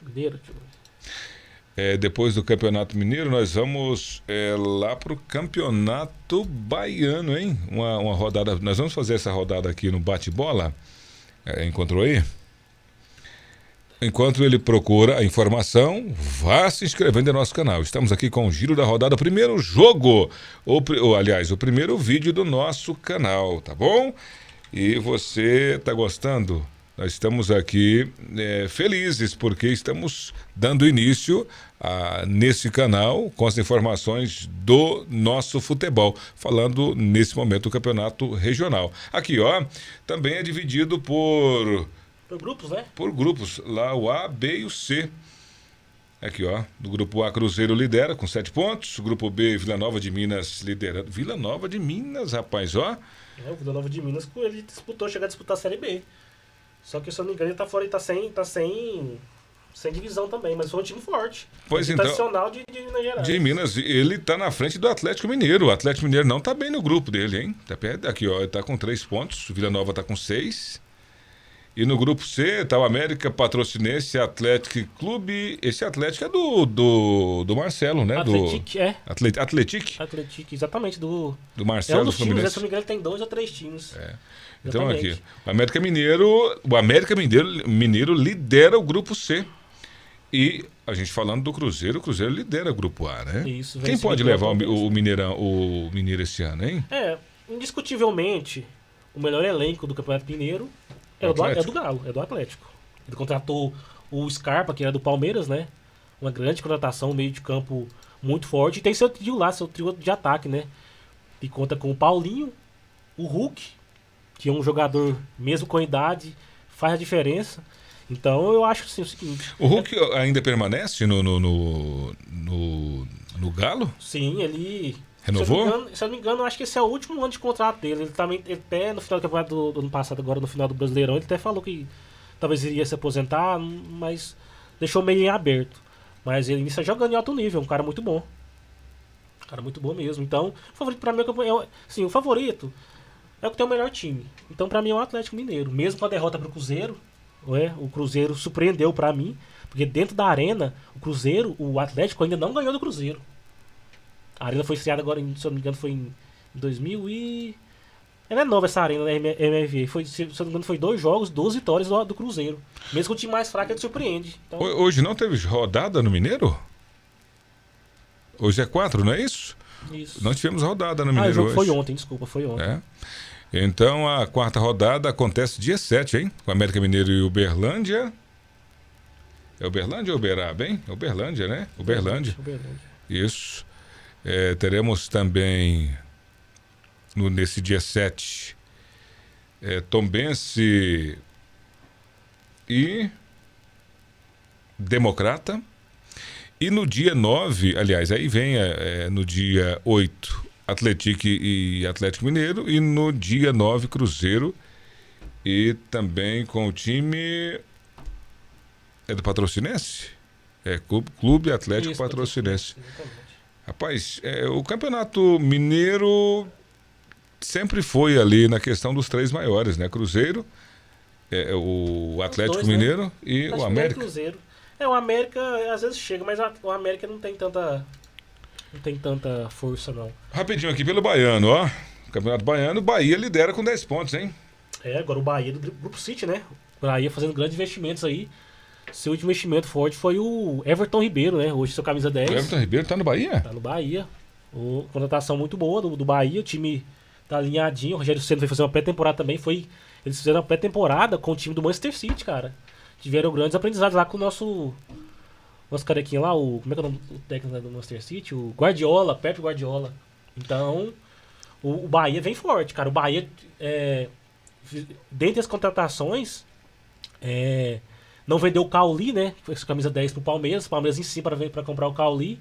Mineiro, deixa eu ver. Depois do Campeonato Mineiro, nós vamos lá para o Campeonato Baiano, hein? Uma rodada. Nós vamos fazer essa rodada aqui no bate-bola. Encontrou aí? Enquanto ele procura a informação, vá se inscrevendo no nosso canal. Estamos aqui com o Giro da Rodada, o primeiro jogo, aliás, o primeiro vídeo do nosso canal, tá bom? E você está gostando? Nós estamos aqui felizes porque estamos dando início nesse canal com as informações do nosso futebol, falando nesse momento do campeonato regional. Aqui, ó, também é dividido por grupos, né? Por grupos, lá o A, B e o C. Aqui, ó, do grupo A, Cruzeiro lidera com 7 pontos, o grupo B, Vila Nova de Minas liderando. Vila Nova de Minas, rapaz, ó. O Vila Nova de Minas, ele chegou a disputar a Série B. Só que, se eu não me engano, ele tá fora, ele tá sem divisão também, mas foi um time forte. Pois então, tradicional de Minas Gerais. De Minas, ele tá na frente do Atlético Mineiro. O Atlético Mineiro não tá bem no grupo dele, hein? Tá perto, aqui, ó, ele tá com 3 pontos, o Vila Nova tá com 6. E no grupo C tá o América Patrocinense Atlético Clube. Esse Atlético é do Marcelo, né? Atlético, exatamente. Do Marcelo, do Fluminense. Times, se não me engano, ele tem 2 ou 3 times. Então aqui, o América Mineiro lidera o grupo C. E a gente falando do Cruzeiro, o Cruzeiro lidera o grupo A, né? Isso, quem pode levar o Mineiro esse ano, hein? Indiscutivelmente, o melhor elenco do Campeonato Mineiro é do Galo, é do Atlético. Ele contratou o Scarpa, que era do Palmeiras, né? Uma grande contratação, meio de campo muito forte. E tem seu trio lá, seu trio de ataque, né? E conta com o Paulinho, o Hulk, que é um jogador, mesmo com idade, faz a diferença. Então eu acho assim, o seguinte... O Hulk ainda permanece no Galo? Sim, ele... Renovou? Se eu não me engano, eu acho que esse é o último ano de contrato dele. Ele até no final do campeonato do ano passado, agora no final do Brasileirão, ele até falou que talvez iria se aposentar, mas deixou meio em aberto. Mas ele inicia jogando em alto nível, um cara muito bom. Um cara muito bom mesmo. Então, o favorito pra mim o favorito é o que tem o melhor time. Então, pra mim, é o Atlético Mineiro. Mesmo com a derrota pro Cruzeiro, o Cruzeiro surpreendeu pra mim, porque dentro da arena, o Atlético ainda não ganhou do Cruzeiro. A arena foi estreada agora, se eu não me engano, foi em 2000 e... Ela é nova essa arena da MRV. Se eu não me engano, foi 2 jogos, 2 vitórias do Cruzeiro. Mesmo com o time mais fraco, ele surpreende. Então... Hoje não teve rodada no Mineiro? Hoje é 4, não é isso? Isso. Nós tivemos rodada no Mineiro o jogo hoje. foi ontem, desculpa, foi ontem. Então a 4ª rodada acontece dia 7, hein? Com o América Mineiro e o Uberlândia. É Uberlândia ou Uberaba, hein? Uberlândia, né? Uberlândia. Isso. Teremos também nesse dia 7 Tombense e Democrata. E no dia 9, aliás, aí vem no dia 8 Atlético e Atlético Mineiro, e no dia 9 Cruzeiro, e também com o time do Patrocinense? Clube Atlético isso, Patrocinense. Rapaz, o Campeonato Mineiro sempre foi ali na questão dos 3 maiores, né? Cruzeiro, o Atlético Mineiro, né? E o América. Cruzeiro. O América às vezes chega, mas o América não tem tanta força, não. Rapidinho aqui pelo Baiano, ó. Campeonato Baiano, Bahia lidera com 10 pontos, hein? Agora o Bahia do Grupo City, né? O Bahia fazendo grandes investimentos aí. Seu último investimento forte foi o Everton Ribeiro, né? Hoje seu camisa 10. O Everton Ribeiro tá no Bahia? Tá no Bahia. Contratação muito boa do Bahia. O time tá alinhadinho. O Rogério Ceni foi fazer uma pré-temporada também. Eles fizeram uma pré-temporada com o time do Manchester City, cara. Tiveram grandes aprendizados lá com o Umas carequinhas lá, como é que é o nome do técnico do Manchester City? O Guardiola, Pep Guardiola. Então, o Bahia vem forte, cara. O Bahia, dentre as contratações, não vendeu o Cauli, né? Foi camisa 10 pro Palmeiras. O Palmeiras em si para comprar o Cauli.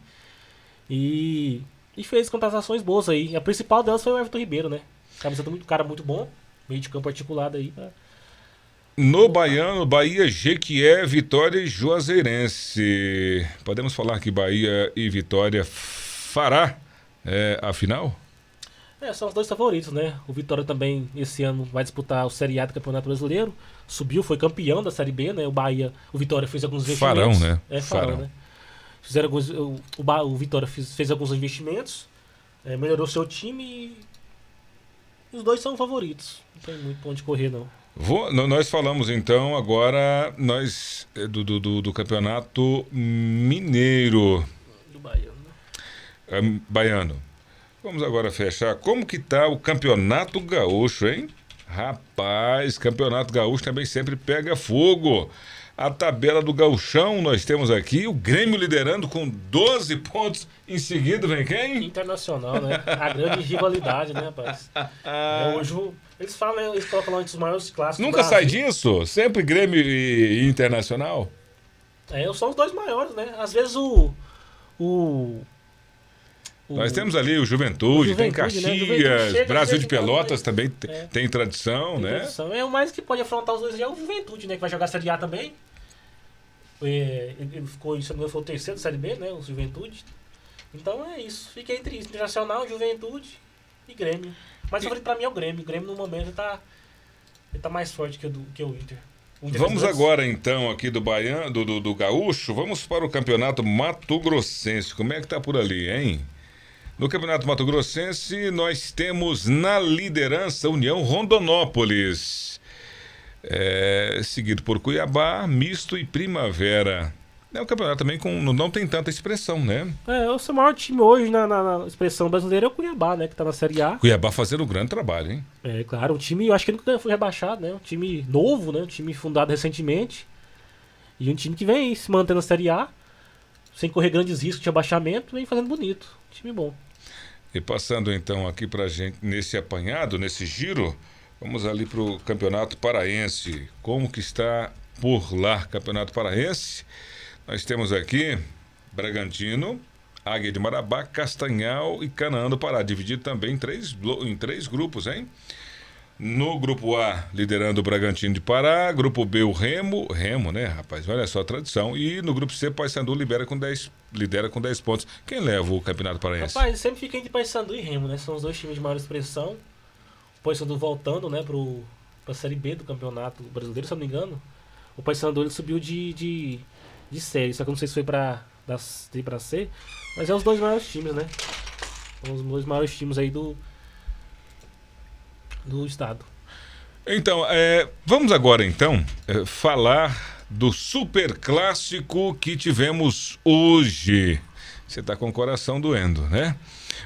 E fez contratações boas aí. A principal delas foi o Everton Ribeiro, né? Camisa do cara muito bom. Meio de campo articulado aí. No Baiano, Bahia, Jequié, Vitória e Juazeirense. Podemos falar que Bahia e Vitória fará a final? São os dois favoritos, né? O Vitória também, esse ano, vai disputar o Série A do Campeonato Brasileiro. Subiu, foi campeão da Série B, né? O Vitória fez alguns investimentos. Farão, né? Farão, né? Fizeram alguns, o Vitória fez alguns investimentos, melhorou seu time e os dois são favoritos. Não tem muito pra onde correr, não. Nós falamos então agora do Campeonato Mineiro. Do Baiano. Baiano. Vamos agora fechar. Como que tá o Campeonato Gaúcho, hein? Rapaz, Campeonato Gaúcho também sempre pega fogo. A tabela do Gauchão nós temos aqui, o Grêmio liderando com 12 pontos. Em seguida vem quem? Internacional, né? A grande rivalidade, né, rapaz? Hoje, eles falam, né, eles colocam lá entre os maiores clássicos. Nunca sai disso? Sempre Grêmio e Internacional? São os dois maiores, né? Às vezes nós temos ali o Juventude, tem Caxias, né? Juventude Brasil de Pelotas também tem tradição, né? Tradição. O mais que pode afrontar os dois é o Juventude, né? Que vai jogar a Série A também. Ele ficou, se não me engano, foi o terceiro da Série B, né? O Juventude. Então é isso. Fica entre isso. Internacional, Juventude e Grêmio. Mas o favorito pra mim é o Grêmio. O Grêmio no momento ele tá mais forte que o Inter. Vamos agora então aqui do Baiano, do Gaúcho, vamos para o Campeonato Mato Grossense. Como é que tá por ali, hein? No Campeonato Mato Grossense, nós temos na liderança União Rondonópolis, seguido por Cuiabá, Misto e Primavera. É um campeonato também não tem tanta expressão, né? O seu maior time hoje na expressão brasileira é o Cuiabá, né? Que tá na Série A. Cuiabá fazendo um grande trabalho, hein? Claro, um time, eu acho que nunca foi rebaixado, né? Um time novo, né? Um time fundado recentemente. E um time que vem se mantendo na Série A, sem correr grandes riscos de abaixamento, vem fazendo bonito. Time bom. E passando então aqui pra gente, nesse apanhado, nesse giro, vamos ali pro Campeonato Paraense. Como que está por lá, Campeonato Paraense? Nós temos aqui Bragantino, Águia de Marabá, Castanhal e Canaã do Pará, dividido também em três grupos, hein? No grupo A, liderando o Bragantino de Pará, grupo B, o Remo, né, rapaz, olha só a tradição, e no grupo C, Paysandu lidera com 10 pontos. Quem leva o Campeonato Paraense? Rapaz, sempre fica entre Paysandu e Remo, né? São os dois times de maior expressão. O Paysandu voltando, né, pra Série B do Campeonato Brasileiro, se eu não me engano. O Paysandu ele subiu de série, só que eu não sei se foi pra C, mas é os dois maiores times, né? São os dois maiores times aí do estado. Então, vamos agora então falar do super clássico que tivemos hoje. Você tá com o coração doendo, né?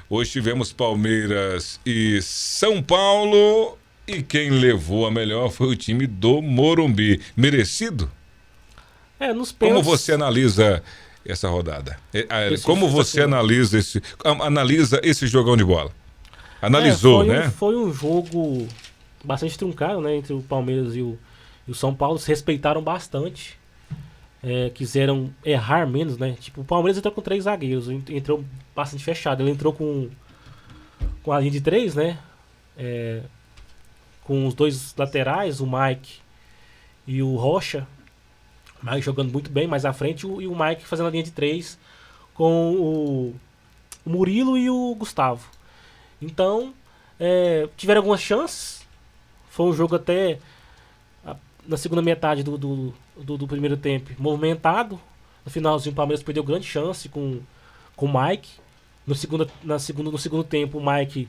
Hoje tivemos Palmeiras e São Paulo e quem levou a melhor foi o time do Morumbi. Merecido? Nos pênaltis. Como você analisa essa rodada? Como você analisa esse jogão de bola? Analisou, né? Foi um jogo bastante truncado, né? Entre o Palmeiras e o São Paulo. Se respeitaram bastante. Quiseram errar menos, né? Tipo, o Palmeiras entrou com 3 zagueiros. Entrou bastante fechado. Ele entrou com a linha de 3, né? Com os dois laterais, o Mike e o Rocha. O Mike jogando muito bem mais à frente e o Mike fazendo a linha de 3 com o Murilo e o Gustavo. Então, tiveram algumas chances. Foi um jogo até na segunda metade do primeiro tempo movimentado. No finalzinho o Palmeiras perdeu grande chance com o Mike. No segundo tempo o Mike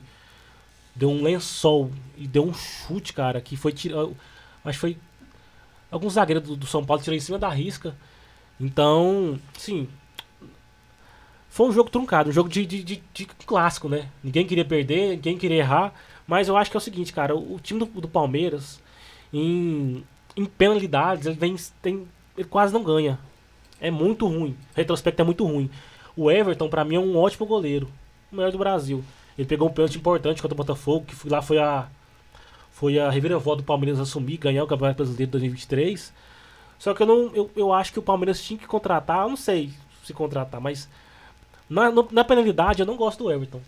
deu um lençol e deu um chute, cara, que foi tirado. Acho que foi algum zagueiro do São Paulo tirou em cima da risca. Então, sim, foi um jogo truncado, um jogo de clássico, né? Ninguém queria perder, ninguém queria errar. Mas eu acho que é o seguinte, cara, o time do Palmeiras, em penalidades, ele quase não ganha. É muito ruim. O retrospecto é muito ruim. O Everton, pra mim, é um ótimo goleiro. O melhor do Brasil. Ele pegou um pênalti importante contra o Botafogo, que lá foi a reviravolta do Palmeiras assumir, ganhar o Campeonato Brasileiro de 2023. Só que eu acho que o Palmeiras tinha que contratar, eu não sei se contratar, mas na penalidade eu não gosto do Everton.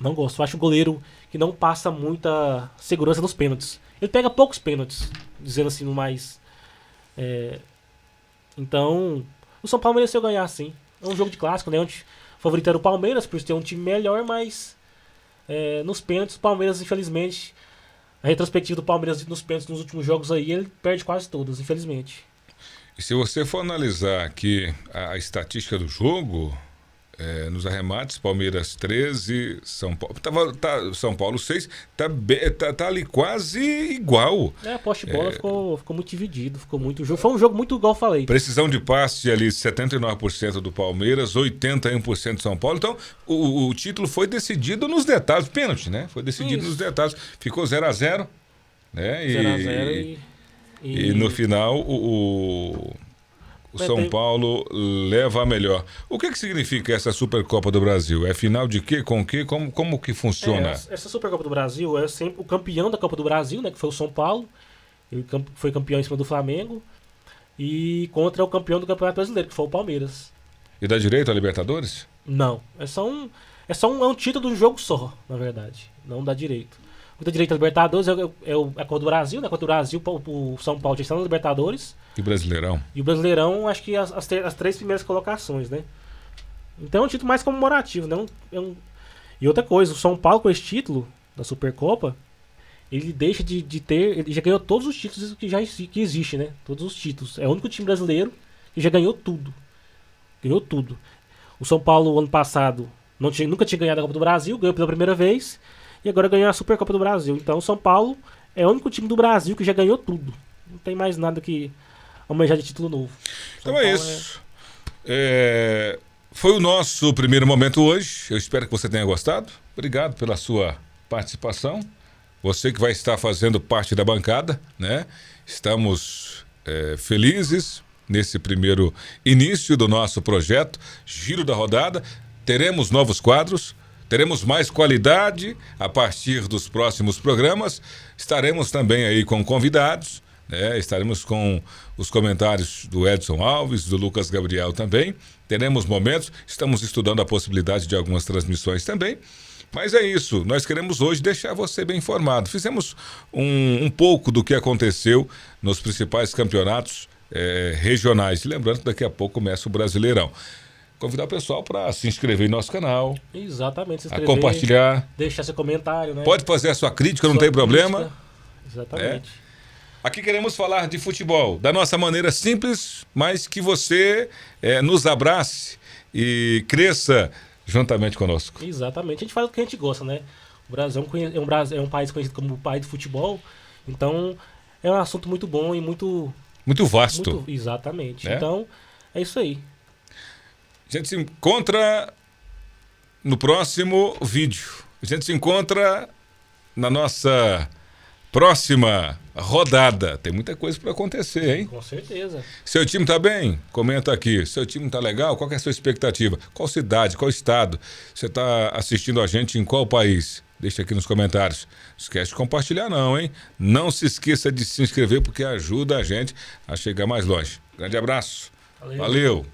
Não gosto. Eu acho um goleiro que não passa muita segurança nos pênaltis. Ele pega poucos pênaltis, dizendo assim, no mais. Então, o São Paulo mereceu ganhar, sim. É um jogo de clássico, né? Onde o favorito era o Palmeiras, por ter um time melhor, mas nos pênaltis, o Palmeiras, infelizmente, a retrospectiva do Palmeiras nos pênaltis nos últimos jogos aí, ele perde quase todos, infelizmente. E se você for analisar aqui a estatística do jogo, nos arremates, Palmeiras 13, São Paulo, São Paulo 6, tá ali quase igual. A posse de bola ficou muito dividido, foi um jogo muito igual eu falei. Precisão de passe ali, 79% do Palmeiras, 81% do São Paulo. Então, o título foi decidido nos detalhes, pênalti, né? Foi decidido nos detalhes. Ficou 0-0, né? 0-0 e no final o São Paulo leva a melhor. O que significa essa Supercopa do Brasil? É final de quê? Com quê? Como que funciona? Essa Supercopa do Brasil é sempre o campeão da Copa do Brasil, né? Que foi o São Paulo. Ele foi campeão em cima do Flamengo. E contra o campeão do Campeonato Brasileiro, que foi o Palmeiras. E dá direito a Libertadores? Não. É um título de um jogo só, na verdade. Não dá direito. O que dá direito a Libertadores é a Copa do Brasil, né? A Copa do Brasil, o São Paulo já está na Libertadores. E Brasileirão? E o Brasileirão, acho que as três primeiras colocações, né? Então é um título mais comemorativo, né? E outra coisa, o São Paulo com esse título da Supercopa, ele deixa de ter... Ele já ganhou todos os títulos que existe, né? Todos os títulos. É o único time brasileiro que já ganhou tudo. Ganhou tudo. O São Paulo, ano passado, nunca tinha ganhado a Copa do Brasil, ganhou pela primeira vez, e agora ganhou a Supercopa do Brasil. Então o São Paulo é o único time do Brasil que já ganhou tudo. Não tem mais nada que almejar de título novo. Então é isso. Foi o nosso primeiro momento hoje. Eu espero que você tenha gostado. Obrigado pela sua participação. Você que vai estar fazendo parte da bancada, né? Estamos felizes nesse primeiro início do nosso projeto Giro da Rodada. Teremos novos quadros, teremos mais qualidade a partir dos próximos programas. Estaremos também aí com convidados, né? Estaremos com os comentários do Edson Alves, do Lucas Gabriel também. Teremos momentos, estamos estudando a possibilidade de algumas transmissões também. Mas é isso, nós queremos hoje deixar você bem informado. Fizemos um pouco do que aconteceu nos principais campeonatos regionais. Lembrando que daqui a pouco começa o Brasileirão. Convidar o pessoal para se inscrever em nosso canal. Exatamente, se inscrever, a compartilhar. Deixar seu comentário, né? Pode fazer a sua crítica, não tem problema. Exatamente. Aqui queremos falar de futebol, da nossa maneira simples, mas que você nos abrace e cresça juntamente conosco. Exatamente. A gente faz o que a gente gosta, né? O Brasil é um país conhecido como o país do futebol, então é um assunto muito bom e muito vasto. Exatamente. Né? Então, é isso aí. A gente se encontra no próximo vídeo. A gente se encontra na nossa próxima rodada. Tem muita coisa para acontecer, hein? Com certeza. Seu time tá bem? Comenta aqui. Seu time tá legal? Qual que é a sua expectativa? Qual cidade? Qual estado? Você tá assistindo a gente em qual país? Deixa aqui nos comentários. Não esquece de compartilhar não, hein? Não se esqueça de se inscrever porque ajuda a gente a chegar mais longe. Grande abraço. Valeu.